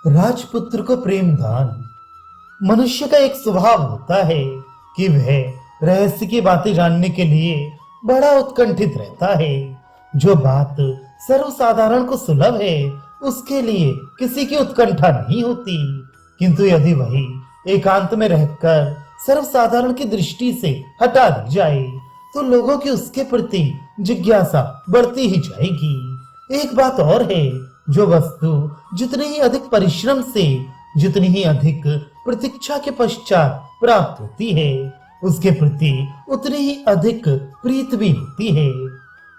राजपुत्र को प्रेम दान। मनुष्य का एक स्वभाव होता है कि वह रहस्य की बातें जानने के लिए बड़ा उत्कंठित रहता है। जो बात सर्वसाधारण को सुलभ है उसके लिए किसी की उत्कंठा नहीं होती, किंतु यदि वही एकांत में रहकर सर्वसाधारण की दृष्टि से हटा दी जाए तो लोगों की उसके प्रति जिज्ञासा बढ़ती ही जाएगी। एक बात और है, जो वस्तु जितने ही अधिक परिश्रम से, जितनी ही अधिक प्रतीक्षा के पश्चात प्राप्त होती है, उसके प्रति उतनी ही अधिक प्रीत भी होती है।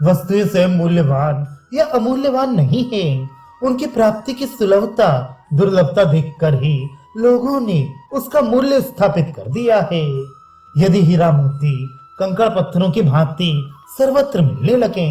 वस्तुएं स्वयं मूल्यवान या अमूल्यवान नहीं है, उनकी प्राप्ति की सुलभता दुर्लभता देखकर ही लोगों ने उसका मूल्य स्थापित कर दिया है। यदि हीरा मोती कंकड़ पत्थरों की भांति सर्वत्र मिलने लगे,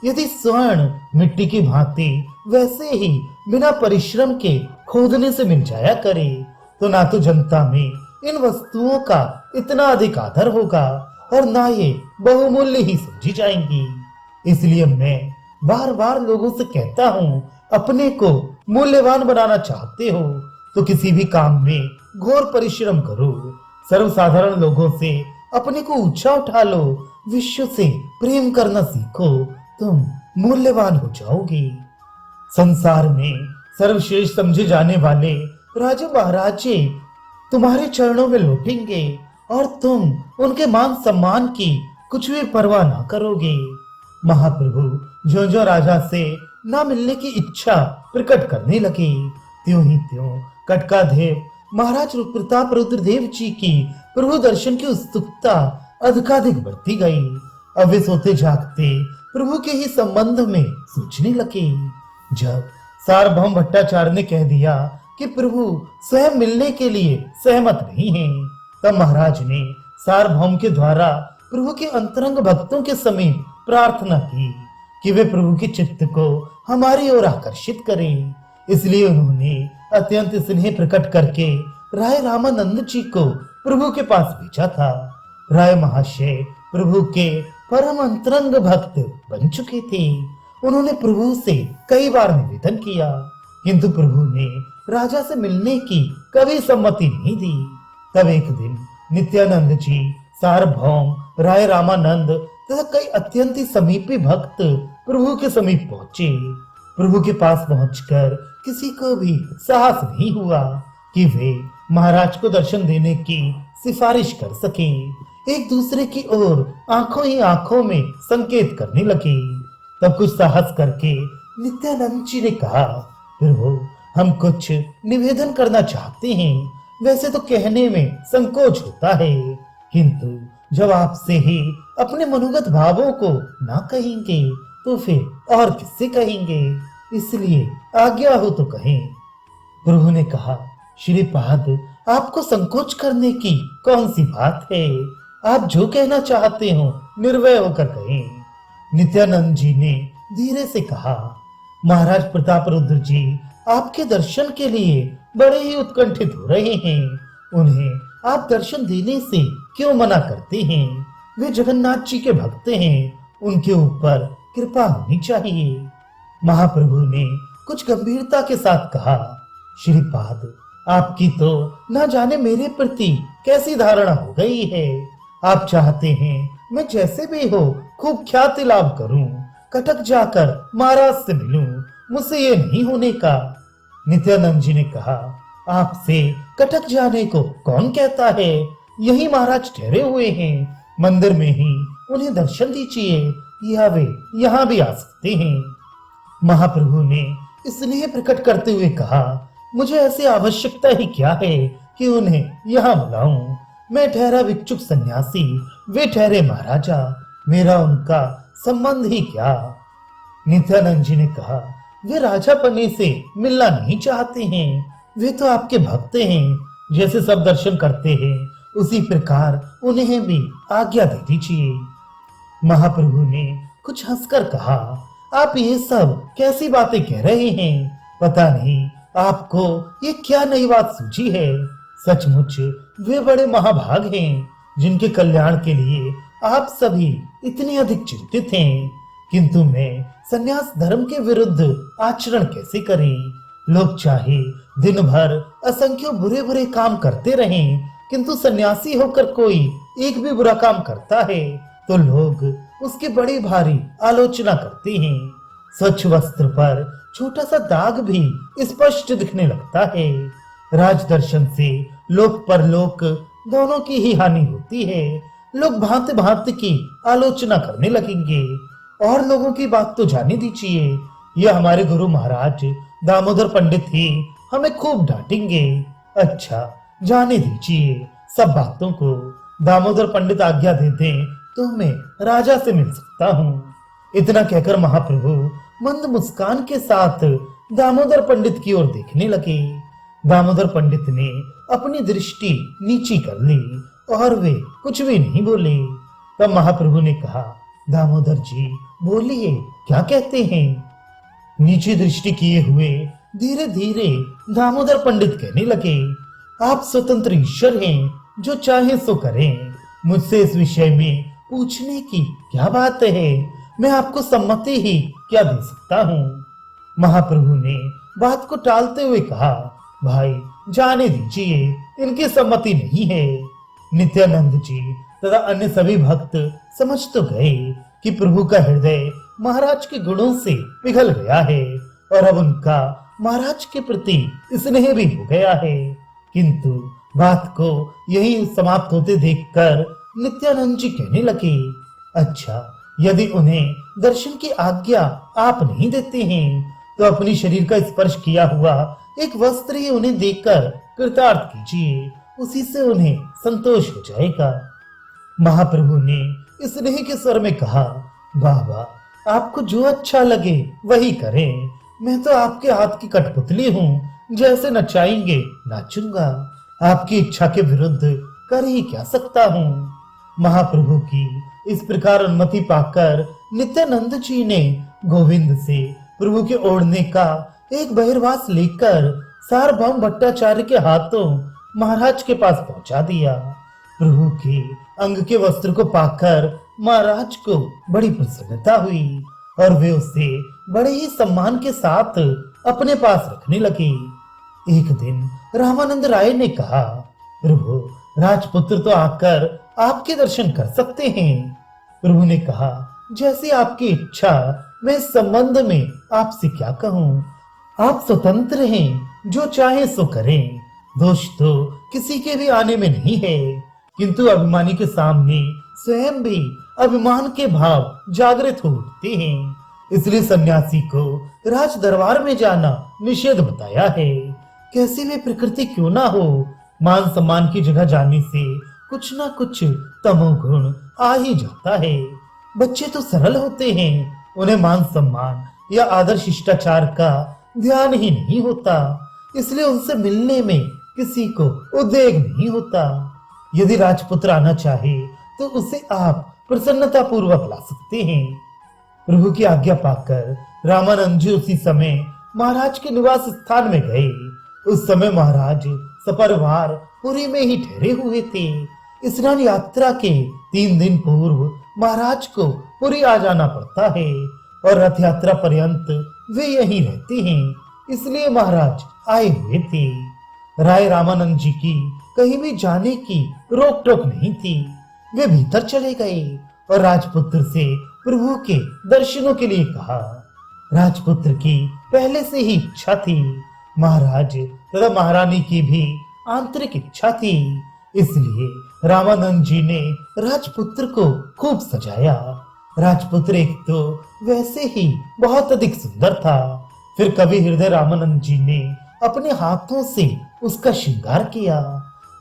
यदि स्वर्ण मिट्टी की भांति वैसे ही बिना परिश्रम के खोदने से मिल जाया करे, तो ना तो जनता में इन वस्तुओं का इतना अधिक आदर होगा और ना ये बहुमूल्य ही समझी जाएंगी। इसलिए मैं बार बार लोगों से कहता हूँ, अपने को मूल्यवान बनाना चाहते हो तो किसी भी काम में घोर परिश्रम करो। सर्वसाधारण लोगों से अपने को ऊंचा उठा लो, विश्व से प्रेम करना सीखो, तुम मूल्यवान हो जाओगे। संसार में सर्वश्रेष्ठ समझे जाने वाले राजा महाराजे तुम्हारे चरणों में लौटेंगे और तुम उनके मान सम्मान की कुछ भी परवाह ना करोगे। महाप्रभु जो जो राजा से ना मिलने की इच्छा प्रकट करने लगे, त्यों ही त्यों कटकाधेव महाराज प्रताप रुद्रदेव जी की प्रभु दर्शन की उत्सुकता अधिकाधिक बढ़ती गई। अब वे सोते जागते प्रभु के ही संबंध में सोचने लगे। जब सार्वभौम भट्टाचार्य ने कह दिया कि प्रभु स्वयं मिलने के लिए सहमत नहीं हैं, तब महाराज ने सार्वभौम के द्वारा प्रभु के अंतरंग भक्तों के समीप प्रार्थना की कि वे प्रभु के चित्त को हमारी ओर आकर्षित करें। इसलिए उन्होंने अत्यंत स्नेह प्रकट करके राय रामानंद जी को प्रभु के पास भेजा था। राय महाशय प्रभु के परम अंतरंग भक्त बन चुके थे। उन्होंने प्रभु से कई बार निवेदन किया, किंतु प्रभु ने राजा से मिलने की कभी सम्मति नहीं दी। तब एक दिन नित्यानंद जी, सार्वभौम, राय रामानंद तथा कई अत्यंत ही समीपी भक्त प्रभु के समीप पहुंचे। प्रभु के पास पहुंचकर किसी को भी साहस नहीं हुआ कि वे महाराज को दर्शन देने की सिफारिश कर सकें। एक दूसरे की ओर आंखों ही आंखों में संकेत करने लगे। तब कुछ साहस करके नित्यानंद जी ने कहा, प्रभु हम कुछ निवेदन करना चाहते हैं। वैसे तो कहने में संकोच होता है, किंतु जब आपसे ही अपने मनोगत भावों को ना कहेंगे तो फिर और किससे कहेंगे, इसलिए आज्ञा हो तो कहें। प्रभु ने कहा, श्रीपाद आपको संकोच करने की कौन सी बात है, आप जो कहना चाहते हो निर्भय होकर कहें। नित्यानंद जी ने धीरे से कहा, महाराज प्रताप रुद्र जी आपके दर्शन के लिए बड़े ही उत्कंठित हो रहे हैं। उन्हें आप दर्शन देने से क्यों मना करते हैं? वे जगन्नाथ जी के भक्त हैं, उनके ऊपर कृपा होनी चाहिए। महाप्रभु ने कुछ गंभीरता के साथ कहा, श्रीपाद आपकी तो ना जाने मेरे प्रति कैसी धारणा हो गई है। आप चाहते हैं मैं जैसे भी हो खूब ख्याति लाभ करूं, कटक जाकर महाराज से मिलूं, मुझसे ये नहीं होने का। नित्यानंद जी ने कहा, आपसे कटक जाने को कौन कहता है? यही महाराज ठहरे हुए हैं, मंदिर में ही उन्हें दर्शन दीजिए, या वे यहाँ भी आ सकते हैं। महाप्रभु ने स्नेह प्रकट करते हुए कहा, मुझे ऐसी आवश्यकता ही क्या है कि उन्हें यहाँ बुलाऊं? मैं ठहरा भिक्षुक सन्यासी, वे ठहरे महाराजा, मेरा उनका संबंध ही क्या? नित्यानंद जी ने कहा, वे राजा पन्ने से मिलना नहीं चाहते हैं, वे तो आपके भक्त हैं। जैसे सब दर्शन करते हैं उसी प्रकार उन्हें भी आज्ञा दे दीजिए। महाप्रभु ने कुछ हंसकर कहा, आप ये सब कैसी बातें कह रहे हैं? पता नहीं आपको ये क्या नई बात सूझी है। सचमुच वे बड़े महाभाग हैं जिनके कल्याण के लिए आप सभी इतने अधिक चिंतित हैं, किंतु मैं संन्यास धर्म के विरुद्ध आचरण कैसे करें? लोग चाहे दिन भर असंख्य बुरे बुरे काम करते रहें, किंतु सन्यासी होकर कोई एक भी बुरा काम करता है तो लोग उसकी बड़ी भारी आलोचना करते हैं। स्वच्छ वस्त्र पर छोटा सा दाग भी स्पष्ट दिखने लगता है। राजदर्शन से लोक परलोक दोनों की ही हानि होती है। लोग भांति भांति की आलोचना करने लगेंगे। और लोगों की बात तो जाने दीजिए, यह हमारे गुरु महाराज दामोदर पंडित ही हमें खूब डांटेंगे। अच्छा, जाने दीजिए सब बातों को। दामोदर पंडित आज्ञा देते तो मैं राजा से मिल सकता हूँ। इतना कहकर महाप्रभु मंद मुस्कान के साथ दामोदर पंडित की ओर देखने लगे। दामोदर पंडित ने अपनी दृष्टि नीची कर ली और वे कुछ भी नहीं बोले। तब महाप्रभु ने कहा, दामोदर जी बोलिए, क्या कहते हैं? नीची दृष्टि किए हुए धीरे धीरे दामोदर पंडित कहने लगे, आप स्वतंत्र ईश्वर हैं, जो चाहे सो करें। मुझसे इस विषय में पूछने की क्या बात है? मैं आपको सम्मति ही क्या दे सकता हूँ। महाप्रभु ने बात को टालते हुए कहा, भाई जाने दीजिए, इनकी सम्मति नहीं है। नित्यानंद जी तथा अन्य सभी भक्त समझ तो गए कि प्रभु का हृदय महाराज के गुणों से पिघल गया है और अब उनका महाराज के प्रति स्नेह भी हो गया है। किंतु बात को यही समाप्त होते देखकर नित्यानंद जी कहने लगे, अच्छा, यदि उन्हें दर्शन की आज्ञा आप नहीं देते हैं तो अपनी शरीर का स्पर्श किया हुआ एक वस्त्र ही उन्हें देकर कृतार्थ कीजिए, उसी से उन्हें संतोष हो जाएगा। महाप्रभु ने स्नेह के स्वर में कहा, बाबा आपको जो अच्छा लगे वही करें। मैं तो आपके हाथ की कठपुतली हूँ, जैसे नचाएंगे नाचूंगा। आपकी इच्छा के विरुद्ध कर ही क्या सकता हूँ। महाप्रभु की इस प्रकार अनुमति पाकर नित्यानंद जी ने गोविंद से प्रभु के ओढ़ने का एक बहिर्वास लेकर सार्वभौम भट्टाचार्य के हाथों महाराज के पास पहुंचा दिया। प्रभु के अंग के वस्त्र को पाकर महाराज को बड़ी प्रसन्नता हुई और वे उसे बड़े ही सम्मान के साथ अपने पास रखने लगे। एक दिन रामानंद राय ने कहा, प्रभु राजपुत्र तो आकर आपके दर्शन कर सकते हैं। प्रभु ने कहा, जैसी आपकी इच्छा। मैं इस संबंध में आपसे क्या कहूँ। आप स्वतंत्र हैं, जो चाहे सो करें। दोष तो किसी के भी आने में नहीं है, किंतु अभिमानी के सामने स्वयं भी अभिमान के भाव जागृत हो उठते हैं। इसलिए सन्यासी को राज दरबार में जाना निषेध बताया है। कैसी भी प्रकृति क्यों ना हो, मान सम्मान की जगह जाने से कुछ ना कुछ तमोगुण आ ही जाता है। बच्चे तो सरल होते हैं, उन्हें मान सम्मान या आदर शिष्टाचार का ध्यान ही नहीं होता, इसलिए उनसे मिलने में किसी को उद्वेग नहीं होता। यदि राजपुत्र आना चाहे तो उसे आप प्रसन्नता पूर्वक ला सकते हैं। प्रभु की आज्ञा पाकर रामानंद जी उसी समय महाराज के निवास स्थान में गए। उस समय महाराज सपरिवार पुरी में ही ठहरे हुए थे। स्नान यात्रा के 3 दिन पूर्व महाराज को पुरी आ जाना पड़ता है और रथ यात्रा पर्यंत वे यहीं रहते हैं, इसलिए महाराज आए हुए थे। राय रामानंद जी की कहीं भी जाने की रोक टोक नहीं थी। वे भीतर चले गए और राजपुत्र से प्रभु के दर्शनों के लिए कहा। राजपुत्र की पहले से ही इच्छा थी, महाराज तथा महारानी की भी आंतरिक इच्छा थी, इसलिए रामानंद जी ने राजपुत्र को खूब सजाया। राजपुत्र एक तो वैसे ही बहुत अधिक सुंदर था, फिर कवि हृदय रामानंद जी ने अपने हाथों से उसका श्रृंगार किया।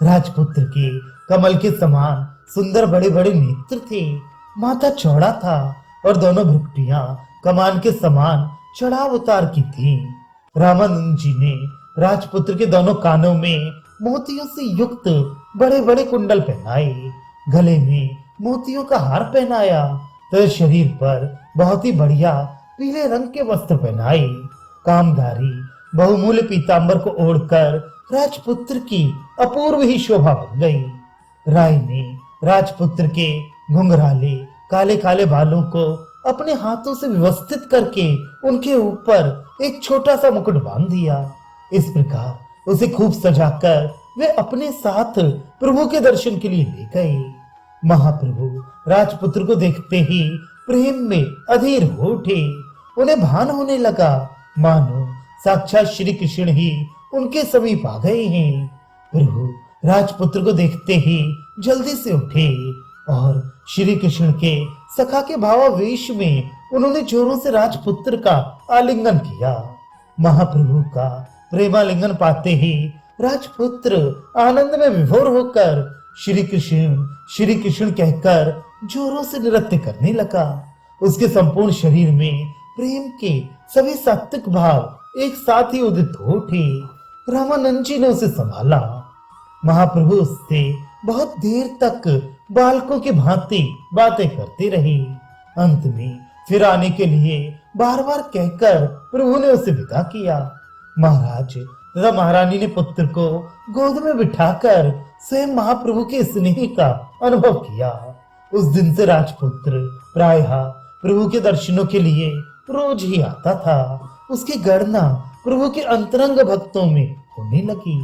राजपुत्र के कमल के समान सुंदर बड़े बड़े नेत्र थे, माथा चौड़ा था और दोनों भ्रुकुटियां कमान के समान चढ़ाव उतार की थीं। रामानंद जी ने राजपुत्र के दोनों कानों में मोतियों से युक्त बड़े बड़े कुंडल पहनाए, गले में मोतियों का हार पहनाया, तो शरीर पर बहुत ही बढ़िया पीले रंग के वस्त्र पहनाए। कामधारी बहुमूल्य पीतांबर को ओढ़कर राजपुत्र की अपूर्व ही शोभा बन गई। राय ने राजपुत्र के घुंघराले काले काले बालों को अपने हाथों से व्यवस्थित करके उनके ऊपर एक छोटा सा मुकुट बांध दिया। इस प्रकार उसे खूब सजाकर वे अपने साथ प्रभु के दर्शन के लिए ले गए। महाप्रभु राजपुत्र को देखते ही प्रेम में अधीर हो उठे। उन्हें भान होने लगा मानो साक्षात श्री कृष्ण ही उनके समीप आ गए हैं। प्रभु राजपुत्र को देखते ही जल्दी से उठे और श्री कृष्ण के सखा के भावावेश में उन्होंने जोरों से राजपुत्र का आलिंगन किया। महाप्रभु का प्रेमालिंगन पाते ही राजपुत्र आनंद में विभोर होकर श्री कृष्ण कहकर जोरों से नृत्य करने लगा। उसके संपूर्ण शरीर में प्रेम के सभी सात्विक भाव एक साथ ही उदित हो उठे। रामानंद जी ने उसे संभाला। महाप्रभु उससे बहुत देर तक बालकों की भांति बातें करते रहे। अंत में फिर आने के लिए बार बार कहकर प्रभु ने उसे विदा किया। महाराज तथा महारानी ने पुत्र को गोद में बिठाकर स्वयं महाप्रभु के स्नेह का अनुभव किया। उस दिन से राजपुत्र प्रायः प्रभु के दर्शनों के लिए रोज ही आता था। उसकी गणना प्रभु के अंतरंग भक्तों में होने लगी।